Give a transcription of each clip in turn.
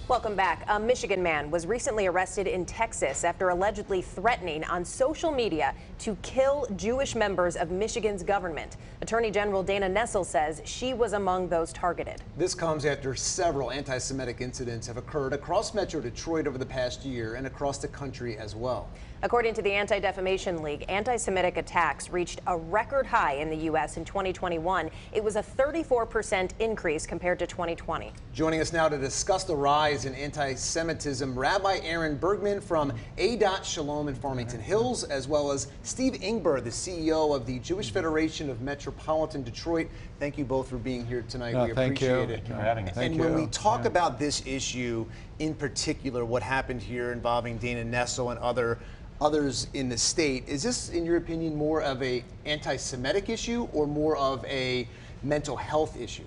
Welcome back. A Michigan man was recently arrested in Texas after allegedly threatening on social media to kill Jewish members of Michigan's government. Attorney General Dana Nessel says she was among those targeted. This comes after several anti-Semitic incidents have occurred across Metro Detroit over the past year and across the country as well. According to the Anti-Defamation League, anti-Semitic attacks reached a record high in the U.S. in 2021. It was a 34% increase compared to 2020. Joining us now to discuss the rise in anti-Semitism, Rabbi Aaron Bergman from Adat Shalom in Farmington Hills, as well as Steve Ingber, the CEO of the Jewish Federation of Metropolitan Detroit. Thank you both for being here tonight. We appreciate it. Thank you for having us. And when we talk about this issue, in particular, what happened here involving Dana Nessel and others in the state, is this, in your opinion, more of a anti-Semitic issue or more of a mental health issue?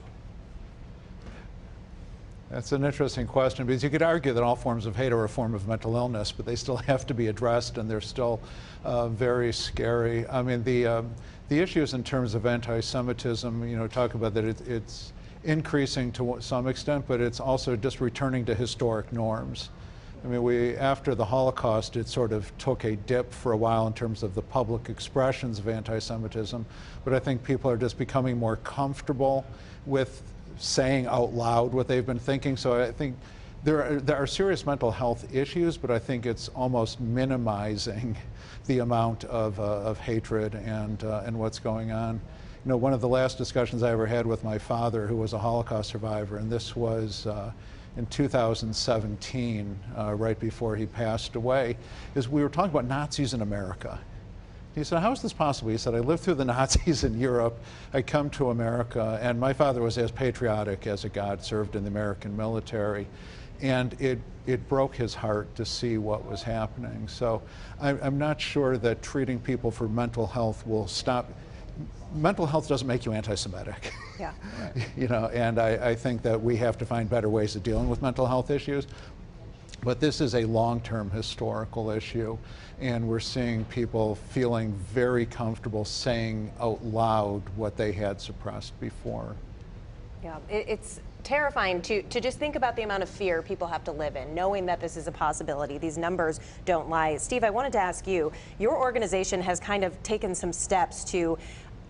That's an interesting question, because you could argue that all forms of hate are a form of mental illness, but they still have to be addressed, and they're still very scary. I mean, the issues in terms of anti-Semitism, talk about that it's increasing to some extent, but it's also just returning to historic norms. I mean, after the Holocaust, it sort of took a dip for a while in terms of the public expressions of anti-Semitism, but I think people are just becoming more comfortable with saying out loud what they've been thinking. So I think there are serious mental health issues, but I think it's almost minimizing the amount of hatred and what's going on. One of the last discussions I ever had with my father, who was a Holocaust survivor, and this was in 2017, right before he passed away, is we were talking about Nazis in America. He said, how is this possible? He said, I lived through the Nazis in Europe, I come to America, and my father was as patriotic as a god, served in the American military, and it broke his heart to see what was happening. So I'm not sure that treating people for mental health will stop. Mental health doesn't make you anti-Semitic. Yeah. And I think that we have to find better ways of dealing with mental health issues. But this is a long-term historical issue, and we're seeing people feeling very comfortable saying out loud what they had suppressed before. Yeah, it's terrifying to just think about the amount of fear people have to live in, knowing that this is a possibility. These numbers don't lie. Steve, I wanted to ask you, your organization has kind of taken some steps to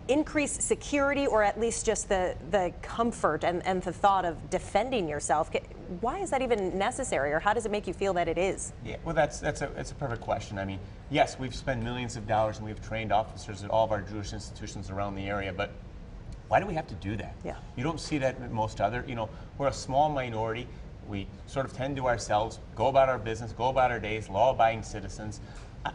increase security, or at least just the comfort and the thought of defending yourself. Why is that even necessary, or how does it make you feel that it is? Yeah, well, that's a perfect question. I mean, yes, we've spent millions of dollars and we've trained officers at all of our Jewish institutions around the area, but why do we have to do that? Yeah. You don't see that with most other, we're a small minority. We sort of tend to ourselves, go about our business, go about our days, law-abiding citizens.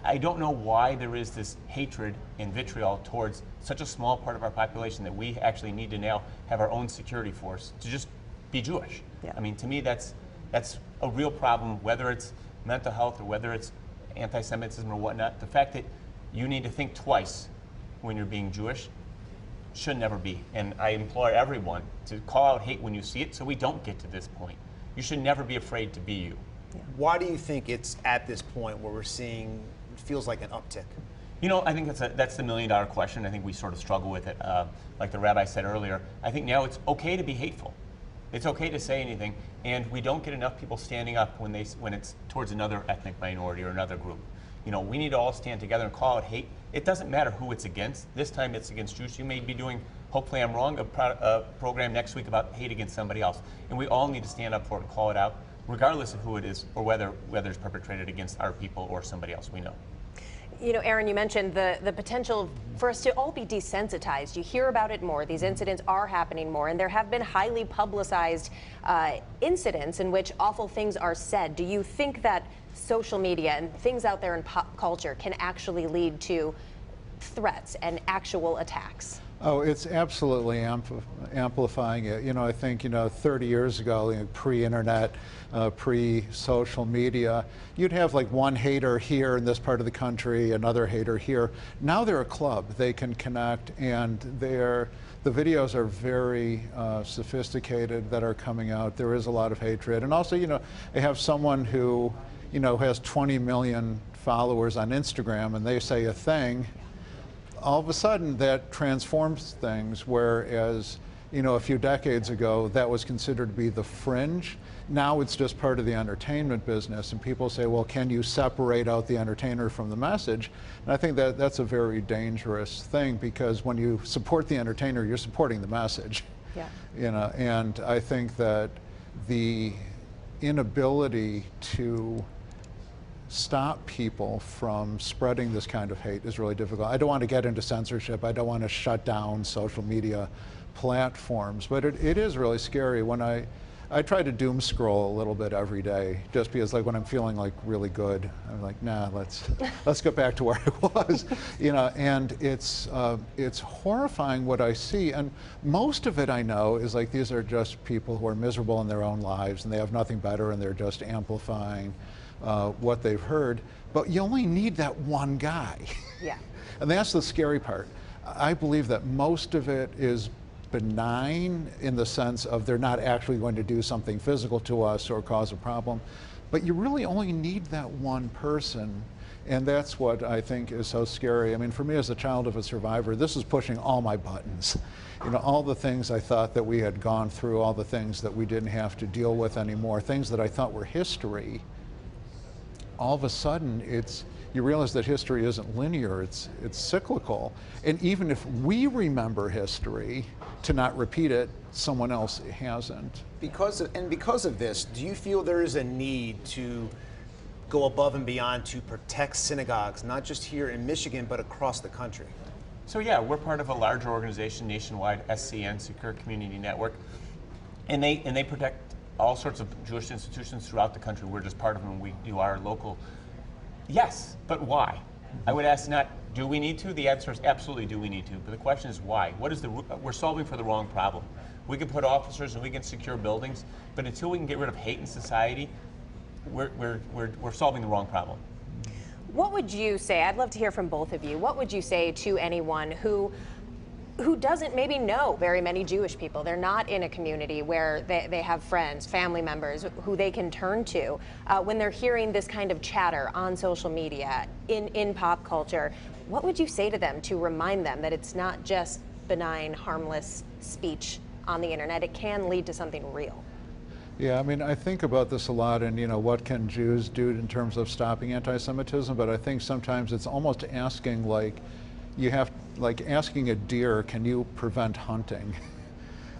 I don't know why there is this hatred and vitriol towards such a small part of our population that we actually need to now have our own security force to just be Jewish. Yeah. I mean, to me, that's a real problem, whether it's mental health or whether it's anti-Semitism or whatnot. The fact that you need to think twice when you're being Jewish should never be. And I implore everyone to call out hate when you see it so we don't get to this point. You should never be afraid to be you. Yeah. Why do you think it's at this point where we're seeing, it feels like an uptick? I think that's the million-dollar question. I think we sort of struggle with it. Like the rabbi said earlier, I think now it's okay to be hateful. It's okay to say anything, and we don't get enough people standing up when it's towards another ethnic minority or another group. We need to all stand together and call out hate. It doesn't matter who it's against. This time it's against Jews. You may be doing, hopefully I'm wrong, a program next week about hate against somebody else. And we all need to stand up for it and call it out, regardless of who it is or whether it's perpetrated against our people or somebody else we know. Aaron, you mentioned the potential for us to all be desensitized. You hear about it more. These incidents are happening more, and there have been highly publicized incidents in which awful things are said. Do you think that social media and things out there in pop culture can actually lead to threats and actual attacks? Oh, it's absolutely amplifying it. I think, 30 years ago, pre-internet, pre-social media, you'd have like one hater here in this part of the country, another hater here. Now they're a club. They can connect, and the videos are very sophisticated that are coming out. There is a lot of hatred. And also, they have someone who, has 20 million followers on Instagram, and they say a thing. All of a sudden that transforms things, whereas You know, a few decades ago, that was considered to be the fringe. Now it's just part of the entertainment business, and people say, well, can you separate out the entertainer from the message? And I think that that's a very dangerous thing, because when you support the entertainer, you're supporting the message. Yeah. You know, and I think that the inability to stop people from spreading this kind of hate is really difficult. I don't want to get into censorship. I don't want to shut down social media platforms, but it is really scary when I try to doom scroll a little bit every day, just because, like, when I'm feeling like really good, I'm like, nah, let's get back to where I was, you know. And it's horrifying what I see, and most of it I know is like these are just people who are miserable in their own lives and they have nothing better, and they're just amplifying what they've heard. But you only need that one guy. Yeah. And that's the scary part. I believe that most of it is benign in the sense of they're not actually going to do something physical to us or cause a problem. But you really only need that one person. And that's what I think is so scary. I mean, for me as a child of a survivor, this is pushing all my buttons. You know, all the things I thought that we had gone through, all the things that we didn't have to deal with anymore, things that I thought were history. All of a sudden, you realize that history isn't linear, it's cyclical. And even if we remember history, to not repeat it, someone else hasn't. Because of this, do you feel there is a need to go above and beyond to protect synagogues, not just here in Michigan, but across the country? So yeah, we're part of a larger organization nationwide, SCN, Secure Community Network, and they protect all sorts of Jewish institutions throughout the country. We're just part of them. We do our local. Yes, but why? I would ask not, do we need to? The answer is absolutely do we need to. But the question is why? What is we're solving for the wrong problem. We can put officers and we can secure buildings, but until we can get rid of hate in society, we're solving the wrong problem. What would you say, I'd love to hear from both of you, what would you say to anyone who doesn't maybe know very many Jewish people? They're not in a community where they have friends, family members who they can turn to. When they're hearing this kind of chatter on social media, in pop culture, what would you say to them to remind them that it's not just benign, harmless speech on the internet? It can lead to something real. Yeah, I mean, I think about this a lot, and, you know, what can Jews do in terms of stopping anti-Semitism? But I think sometimes it's almost asking, like, asking a deer, can you prevent hunting?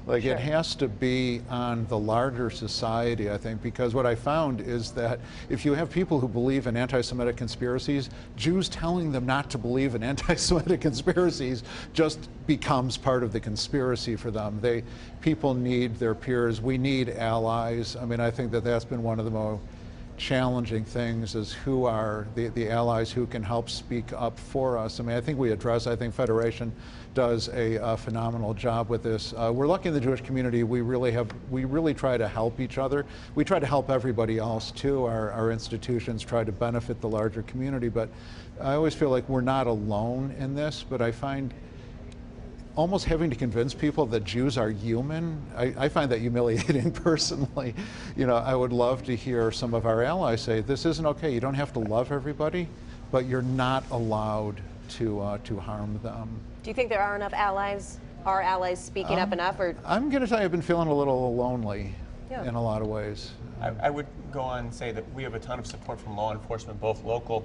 Like, Sure. It has to be on the larger society, I think, because what I found is that if you have people who believe in anti-Semitic conspiracies, Jews telling them not to believe in anti-Semitic conspiracies just becomes part of the conspiracy for them. People need their peers. We need allies. I mean, I think that that's been one of the more challenging things, is who are the allies who can help speak up for us. I mean, I think Federation does a phenomenal job with this. We're lucky in the Jewish community. We really try to help each other. We try to help everybody else too. Our institutions try to benefit the larger community, but I always feel like we're not alone in this. But I find almost having to convince people that Jews are human, I find that humiliating personally. You know, I would love to hear some of our allies say, this isn't okay, you don't have to love everybody, but you're not allowed to harm them. Do you think there are enough allies? Are allies speaking up enough? Or I'm going to tell you, I've been feeling a little lonely in a lot of ways. I would go on and say that we have a ton of support from law enforcement, both local,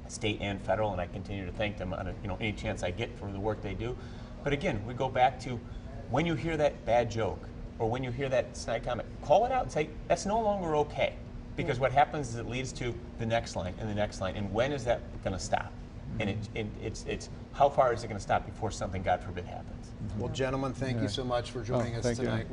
state, and federal, and I continue to thank them on any chance I get for the work they do. But again, we go back to when you hear that bad joke or when you hear that snide comment, call it out and say, that's no longer okay. Because what happens is it leads to the next line and the next line. And when is that going to stop? And it's how far is it going to stop before something, God forbid, happens? Well, gentlemen, thank you so much for joining us tonight.